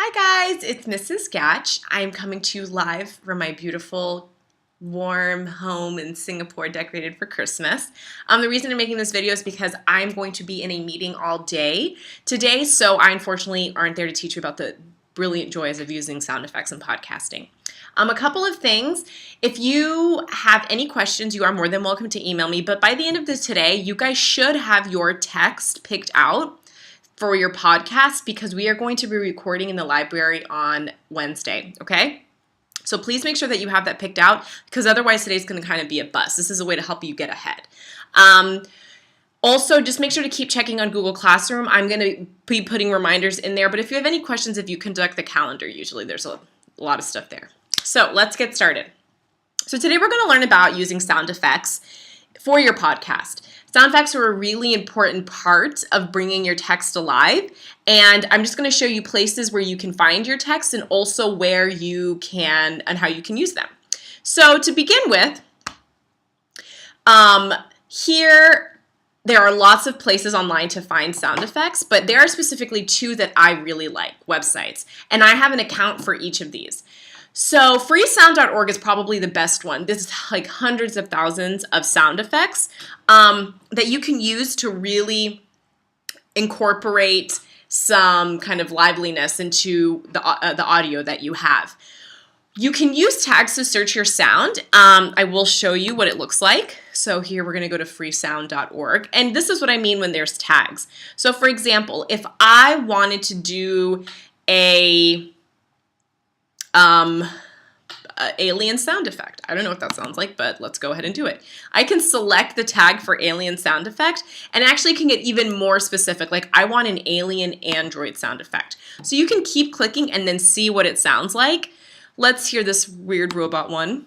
Hi guys, it's Mrs. Gatch. I'm coming to you live from my beautiful warm home in Singapore decorated for Christmas. The reason I'm making this video is because I'm going to be in a meeting all day today, so I unfortunately aren't there to teach you about the brilliant joys of using sound effects in podcasting. A couple of things. If you have any questions, you are more than welcome to email me, but by the end of this today, you guys should have your text picked out for your podcast because we are going to be recording in the library on Wednesday, okay? So please make sure that you have that picked out because otherwise today's going to kind of be a bust. This is a way to help you get ahead. Also, just make sure to keep checking on Google Classroom. I'm going to be putting reminders in there, but if you have any questions, if you conduct the calendar, usually there's a lot of stuff there. So let's get started. So today we're going to learn about using sound effects for your podcast. Sound effects are a really important part of bringing your text alive, and I'm just going to show you places where you can find your text and also where you can and how you can use them. So to begin with, here there are lots of places online to find sound effects, but there are specifically two that I really like, websites, and I have an account for each of these. So freesound.org is probably the best one. This is like hundreds of thousands of sound effects that you can use to really incorporate some kind of liveliness into the audio that you have. You can use tags to search your sound. I will show you what it looks like. So here we're going to go to freesound.org, and this is what I mean when there's tags. So for example, if I wanted to do a alien sound effect. I don't know what that sounds like, but let's go ahead and do it. I can select the tag for alien sound effect and actually can get even more specific. Like I want an alien Android sound effect. So you can keep clicking and then see what it sounds like. Let's hear this weird robot one.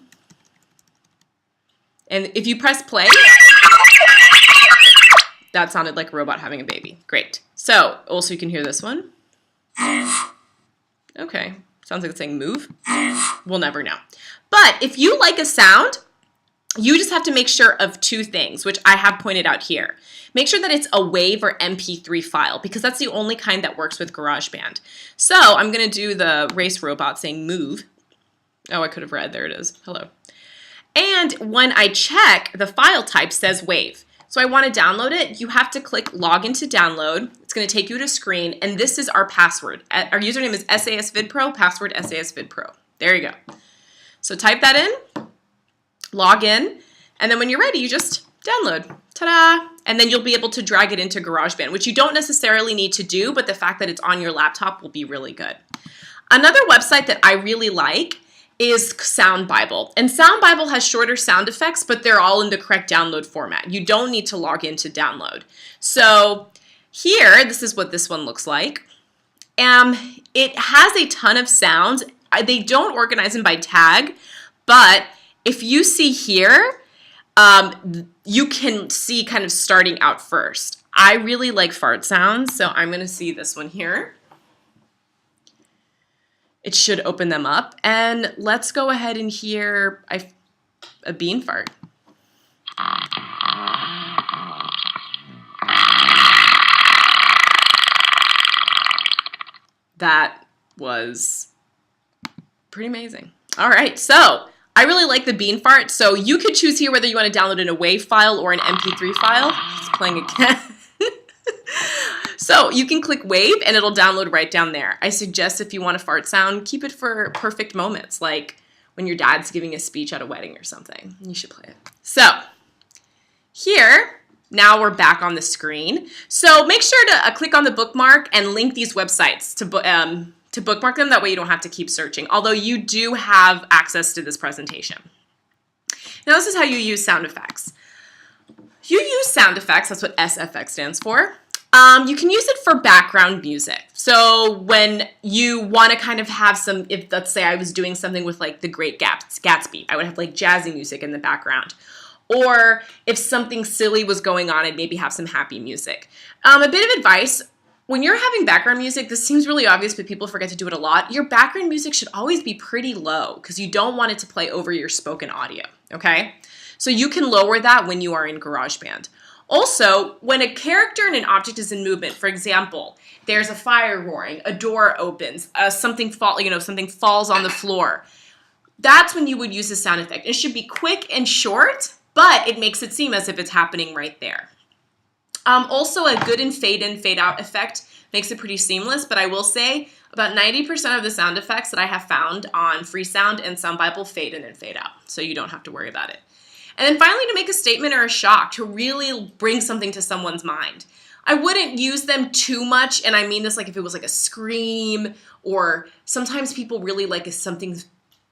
And if you press play, that sounded like a robot having a baby. Great. So also you can hear this one. Okay. Sounds like it's saying move. We'll never know. But if you like a sound, you just have to make sure of two things, which I have pointed out here. Make sure that it's a WAV or MP3 file because that's the only kind that works with GarageBand. So I'm going to do the race robot saying move. Oh, I could have read. There it is. Hello. And when I check, the file type says WAV. So I want to download it. You have to click login to download. It's going to take you to a screen, and this is our password. Our username is SASVidPro, password SASVidPro. There you go. So type that in, log in, and then when you're ready, you just download. Ta-da! And then you'll be able to drag it into GarageBand, which you don't necessarily need to do, but the fact that it's on your laptop will be really good. Another website that I really like is Sound Bible. And Sound Bible has shorter sound effects, but they're all in the correct download format. You don't need to log in to download. So here, this is what this one looks like. It has a ton of sounds. They don't organize them by tag, but if you see here, you can see kind of starting out first. I really like fart sounds, so I'm going to see this one here. It should open them up. And let's go ahead and hear a bean fart. That was pretty amazing. All right, so I really like the bean fart. So you could choose here whether you want to download in a WAV file or an MP3 file. It's playing again. So you can click WAV and it'll download right down there. I suggest if you want a fart sound, keep it for perfect moments, like when your dad's giving a speech at a wedding or something. You should play it. So here, now we're back on the screen. So make sure to click on the bookmark and link these websites to bookmark them. That way you don't have to keep searching, although you do have access to this presentation. Now this is how you use sound effects. You use sound effects, that's what SFX stands for. You can use it for background music. So when you want to kind of have some, if let's say I was doing something with like The Great Gatsby, I would have like jazzy music in the background. Or if something silly was going on, I'd maybe have some happy music. A bit of advice, when you're having background music, this seems really obvious, but people forget to do it a lot. Your background music should always be pretty low because you don't want it to play over your spoken audio, okay? So you can lower that when you are in GarageBand. Also, when a character and an object is in movement, for example, there's a fire roaring, a door opens, something falls on the floor. That's when you would use the sound effect. It should be quick and short, but it makes it seem as if it's happening right there. Also, a good and fade in, fade out effect makes it pretty seamless, but I will say about 90% of the sound effects that I have found on Freesound and Sound Bible fade in and fade out, so you don't have to worry about it. And then finally, to make a statement or a shock, to really bring something to someone's mind. I wouldn't use them too much, and I mean this like if it was like a scream, or sometimes people really like if something's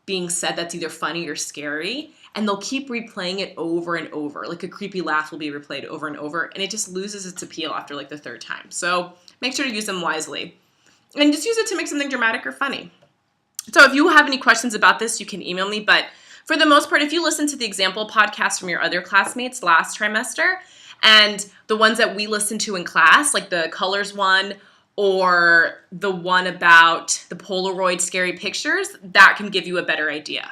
being said that's either funny or scary, and they'll keep replaying it over and over. Like a creepy laugh will be replayed over and over, and it just loses its appeal after like the third time. So make sure to use them wisely. And just use it to make something dramatic or funny. So if you have any questions about this, you can email me, but for the most part, if you listen to the example podcast from your other classmates last trimester, and the ones that we listened to in class, like the colors one, or the one about the Polaroid scary pictures, that can give you a better idea.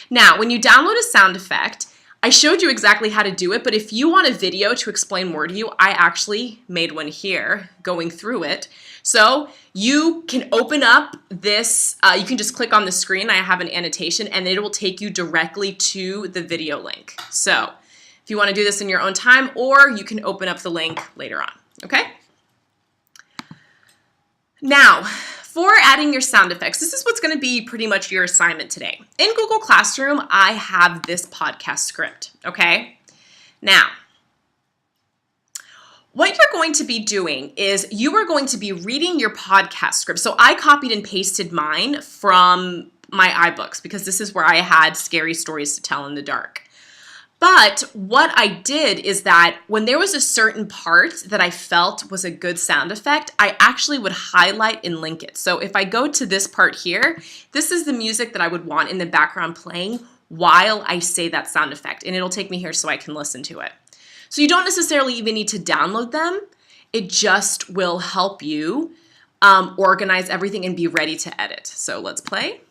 Now, when you download a sound effect, I showed you exactly how to do it, but if you want a video to explain more to you, I actually made one here going through it. So you can open up this, you can just click on the screen, I have an annotation, and it will take you directly to the video link. So if you want to do this in your own time, or you can open up the link later on, okay? Now, for adding your sound effects, this is what's going to be pretty much your assignment today. In Google Classroom, I have this podcast script, okay? Now, what you're going to be doing is you are going to be reading your podcast script. So I copied and pasted mine from my iBooks because this is where I had scary stories to tell in the dark. But what I did is that when there was a certain part that I felt was a good sound effect, I actually would highlight and link it. So if I go to this part here, this is the music that I would want in the background playing while I say that sound effect. And it'll take me here so I can listen to it. So you don't necessarily even need to download them. It just will help you organize everything and be ready to edit. So let's play.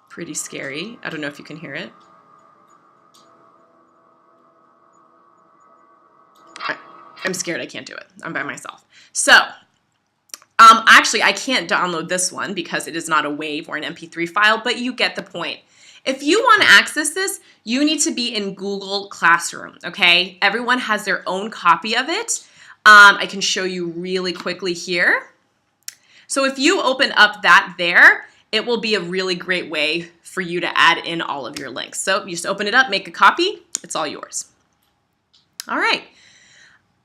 Pretty scary. I don't know if you can hear it. I'm scared I can't do it. I'm by myself. So, actually I can't download this one because it is not a WAV or an MP3 file, but you get the point. If you want to access this, you need to be in Google Classroom, okay? Everyone has their own copy of it. I can show you really quickly here. So if you open up that there, it will be a really great way for you to add in all of your links. So you just open it up, make a copy, it's all yours. All right,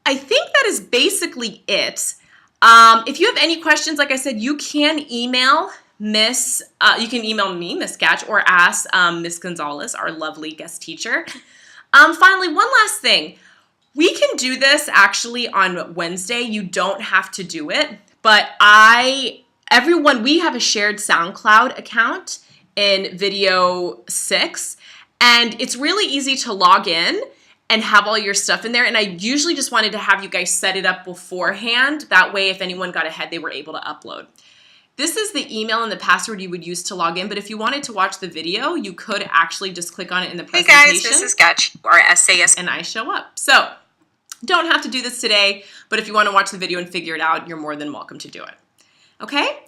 I think that is basically it. If you have any questions, like I said, you can email me, Miss Gatch, or ask Miss Gonzalez, our lovely guest teacher. Finally, one last thing. We can do this actually on Wednesday. You don't have to do it, but we have a shared SoundCloud account in video 6, and it's really easy to log in and have all your stuff in there. And I usually just wanted to have you guys set it up beforehand. That way, if anyone got ahead, they were able to upload. This is the email and the password you would use to log in, but if you wanted to watch the video, you could actually just click on it in the presentation. Hey guys, this is Gatch, our essayist. And I show up. So, don't have to do this today, but if you want to watch the video and figure it out, you're more than welcome to do it. Okay?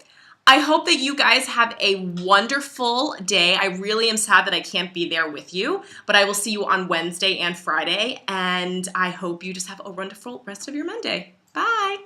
I hope that you guys have a wonderful day. I really am sad that I can't be there with you, but I will see you on Wednesday and Friday, and I hope you just have a wonderful rest of your Monday. Bye.